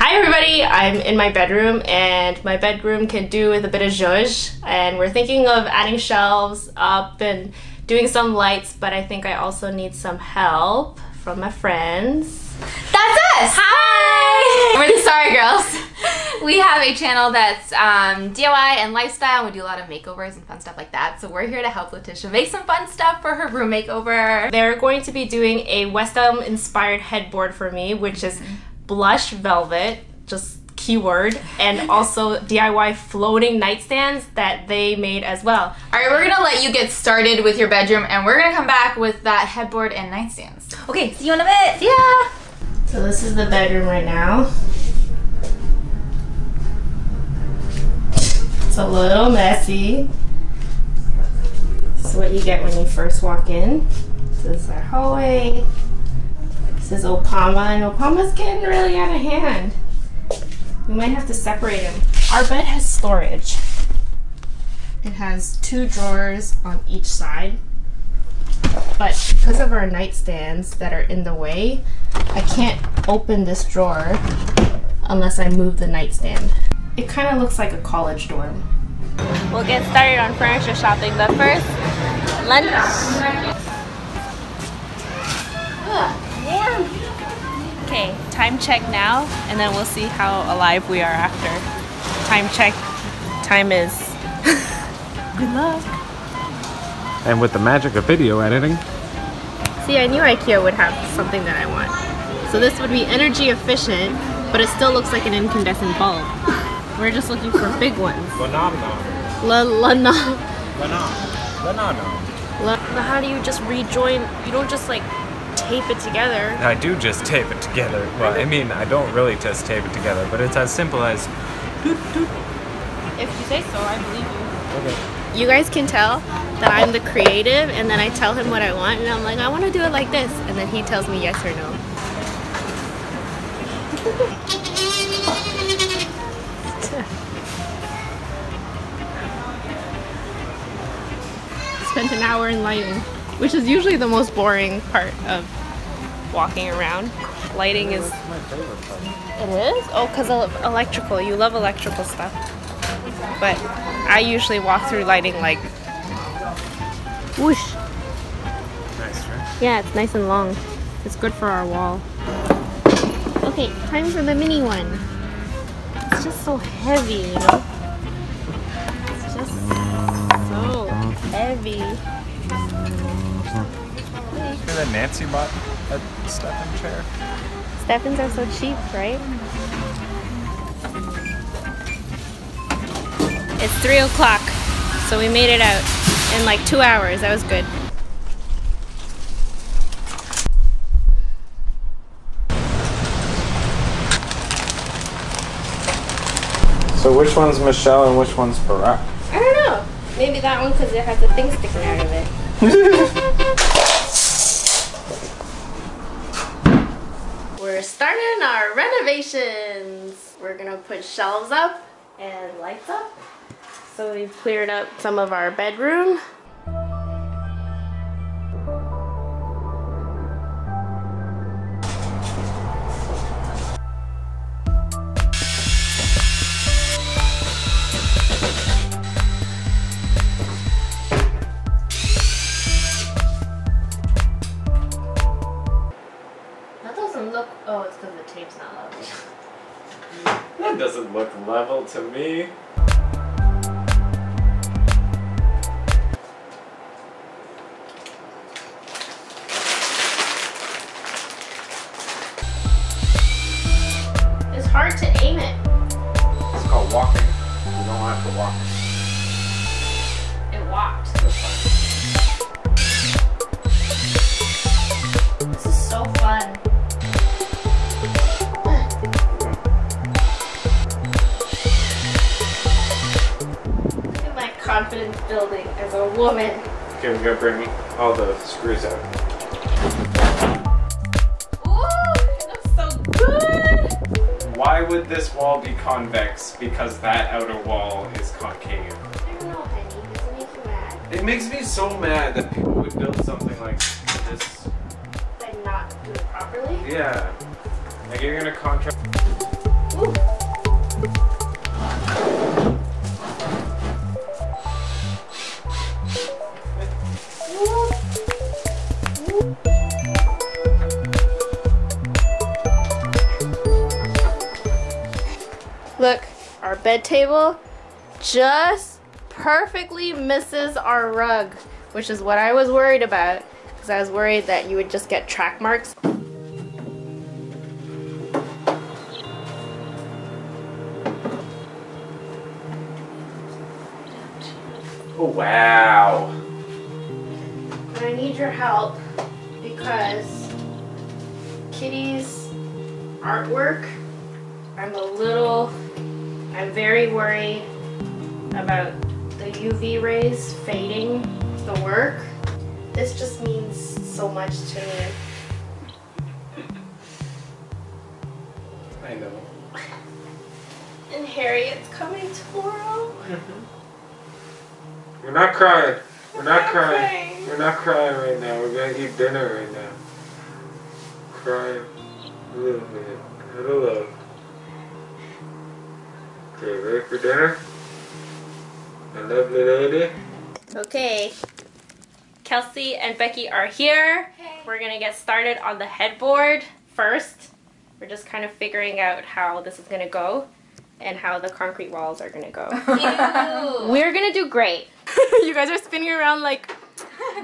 Hi everybody, I'm in my bedroom and my bedroom can do with a bit of zhuzh, and we're thinking of adding shelves up and doing some lights, but I think I also need some help from my friends. That's us! Hi! We're the Sorry Girls. We have a channel that's DIY and lifestyle. We do a lot of makeovers and fun stuff like that. So we're here to help Letitia make some fun stuff for her room makeover. They're going to be doing a West Elm inspired headboard for me, which is blush velvet, just keyword, and also DIY floating nightstands that they made as well. Alright, we're gonna let you get started with your bedroom and we're gonna come back with that headboard and nightstands. Okay, see you in a bit. Yeah! So this is the bedroom right now. It's a little messy. This is what you get when you first walk in. This is our hallway. This is Opama, and Opama's getting really out of hand. We might have to separate him. Our bed has storage. It has 2 drawers on each side. But because of our nightstands that are in the way, I can't open this drawer unless I move the nightstand. It kind of looks like a college dorm. We'll get started on furniture shopping, but first, lunch. Warm. Okay, time check now, and then we'll see how alive we are after. Time check. Time is. Good luck. And with the magic of video editing. See, I knew IKEA would have something that I want. So this would be energy efficient, but it still looks like an incandescent bulb. We're just looking for big ones. Banana. How do you just rejoin? You don't just like tape it together. I do just tape it together. Well, I mean, I don't really just tape it together, but it's as simple as doot doot. If you say so, I believe you. Okay. You guys can tell that I'm the creative, and then I tell him what I want, and I'm like, I want to do it like this, and then he tells me yes or no. Spent an hour in lighting, which is usually the most boring part of walking around. Lighting is... That's my favorite part. It is? Oh, because of electrical. You love electrical stuff. But I usually walk through lighting like... whoosh. Nice, right? Yeah, it's nice and long. It's good for our wall. Okay, time for the mini one. It's just so heavy, you know? It's just so heavy. That Nancy bought a Stefan chair. Steffens are so cheap, right? It's 3 o'clock, so we made it out in like 2 hours. That was good. So which one's Michelle and which one's Barack? I don't know. Maybe that one because it has a thing sticking out of it. We're starting our renovations. We're gonna put shelves up and lights up. So we've cleared up some of our bedroom. Look, oh, it's because the tape's not level. That doesn't look level to me. It's hard to aim it. It's called walking. You don't have to walk. It walked. That's fine. This is so fun. Confidence building as a woman. Okay, we gotta bring all the screws out. Ooh, it looks so good! Why would this wall be convex? Because that outer wall is concave. I don't know, honey. Does it make you mad? It makes me so mad that people would build something like this. And not do it properly? Yeah. Like you're gonna contract. Ooh, Look, our bed table just perfectly misses our rug, which is what I was worried about, because I was worried that you would just get track marks. Oh, wow. But I need your help because Kitty's artwork, I'm very worried about the UV rays fading the work. This just means so much to me. I know. And Harriet's coming tomorrow. We're not crying. We're not crying. crying. We're not crying right now. We're gonna eat dinner right now. Crying a little bit. A little love. Okay, ready for dinner? My lovely lady. Okay, Kelsey and Becky are here. Hey. We're gonna get started on the headboard first. We're just kind of figuring out how this is gonna go and how the concrete walls are gonna go. Ew. We're gonna do great. You guys are spinning around like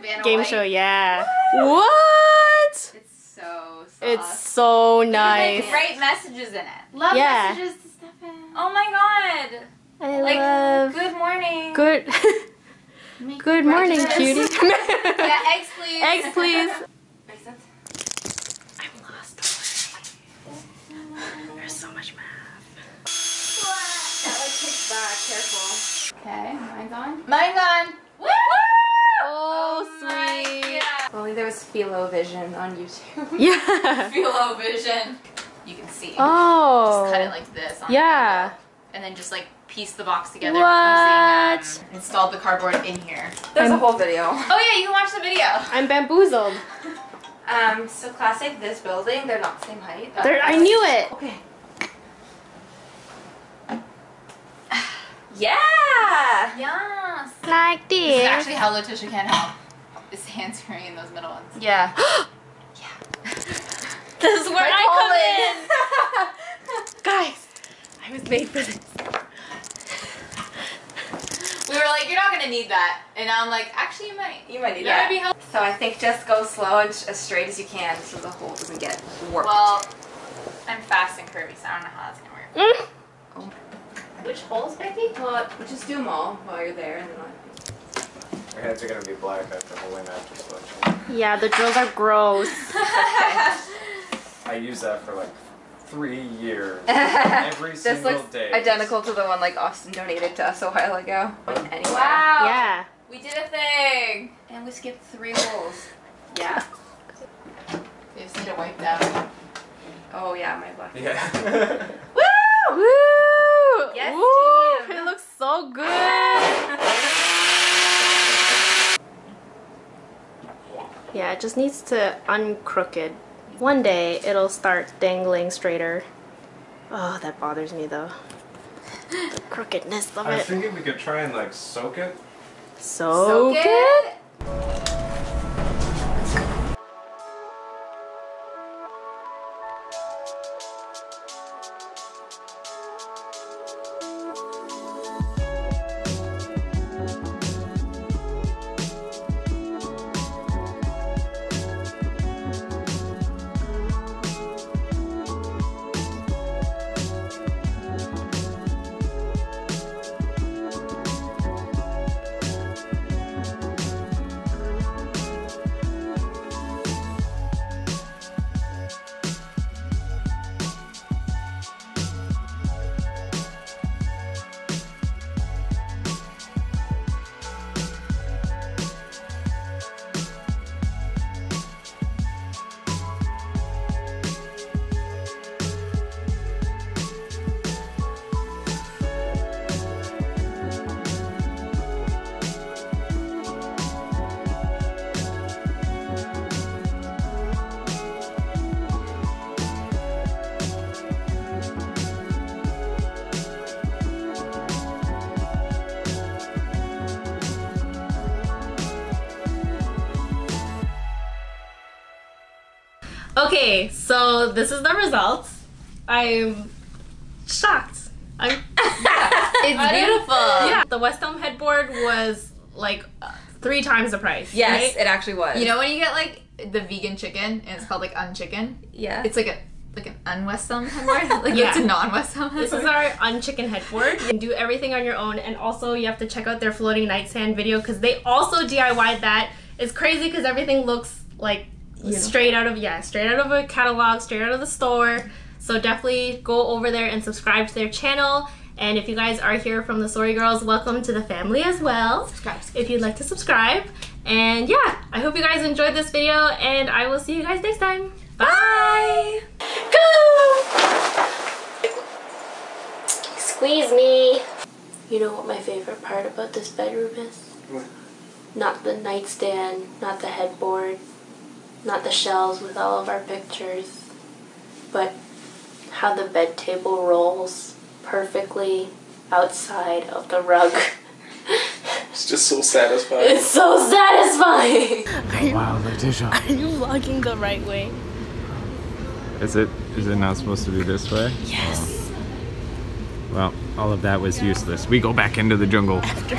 Vanna game White. show, yeah. What? It's so soft. It's so nice. Write messages in it. Love Yeah. messages to Stefan. Oh my god. I Like, love good morning. good. Make Good morning, breakfast. cutie. Yeah, eggs please. Eggs, please. Makes sense. I'm lost already. There's so much math. That like kicks back, careful. Okay, mine's on. Mine's on. Woo! Oh, my sweet. God. If only there was Philo-Vision on YouTube. Yeah. Philo-Vision. You can see. Oh. Just cut it like this. On Yeah. the window, and then just like piece the box together What? using installed the cardboard in here. There's a whole video. Oh yeah, you can watch the video. I'm bamboozled. So classic this building, they're not the same height. I knew it. Okay. Yeah! Yes! Like This is this. actually how Letitia can't help. Is hand screwing in those middle ones. Yeah. Yeah. This is where I come come in. Guys, I was made for this. We were like, you're not gonna need that. And I'm like, actually you might. You might need that. That would be helpful. So I think just go slow and as straight as you can so the hole doesn't get warped. Well, I'm fast and curvy, so I don't know how that's gonna work. Which holes, Becky? Well, just do them all while you're there and then Your hands are gonna be black after holding after selection. Yeah, the drills are gross. I use that for like 3 years. Every This single looks day. identical to the one like Austin donated to us a while ago. Anyway. Wow! Yeah. We did a thing! And we skipped 3 holes. Yeah. They just need to wipe down. Oh yeah, my black. Yeah. Woo! Yes, Woo! team. It looks so good. Yeah, it just needs to uncrooked. One day it'll start dangling straighter. Oh, that bothers me though. The crookedness of I was it. thinking we could try and like soak it. So Soak good. it. Okay, so this is the results. I'm shocked. I'm It's beautiful. Yeah. The West Elm headboard was like 3 times the price. Yes, right? it actually was. You know when you get like the vegan chicken and it's called like unchicken? Yeah. It's like an un-West Elm headboard. Like Yeah. it's a non-West Elm headboard. This is our unchicken headboard. You can do everything on your own, and also you have to check out their floating nightstand video because they also DIY'd that. It's crazy because everything looks like straight out of a catalog, straight out of the store. So definitely go over there and subscribe to their channel. And if you guys are here from the Sorry Girls, welcome to the family as well. Subscribe. If you'd like to subscribe. And yeah, I hope you guys enjoyed this video, and I will see you guys next time. Bye! Go! Squeeze me! You know what my favorite part about this bedroom is? What? Not the nightstand, not the headboard, not the shelves with all of our pictures, but how the bed table rolls perfectly outside of the rug. It's just so satisfying. It's so satisfying! Wow, Letitia. Are you vlogging the right way? Is it not supposed to be this way? Yes. Well, all of that was useless. We go back into the jungle. After.